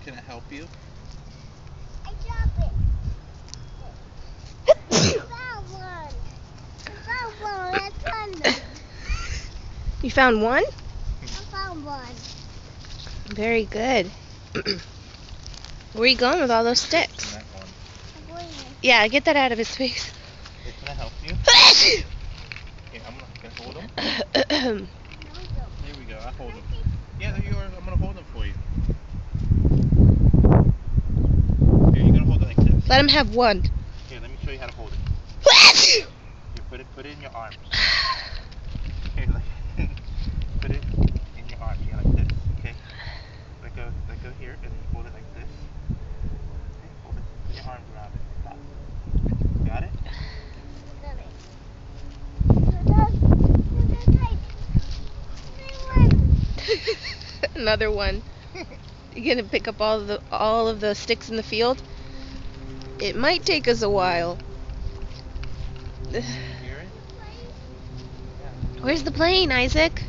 Can I help you? I dropped it. I found one. I found one. I found them. You found one? I found one. Very good. Where are you going with all those sticks? That one. I'm going to. Yeah, get that out of his face. Hey, can I help you? Here, I'm gonna hold him. Here we go. I hold him. Yeah, there you are. I'm gonna hold him for you. Here, you're gonna hold it like this. Let him have one. Here, let me show you how to hold it. You put it in your arms. Here, put it in your arms. Yeah, like this. Okay. Let go here, and then you hold it like this. Okay, hold it. Put your arms around it. Stop. Got it? Another one. You gonna pick up all of the sticks in the field? It might take us a while. You hear it? Yeah. Where's the plane, Isaac?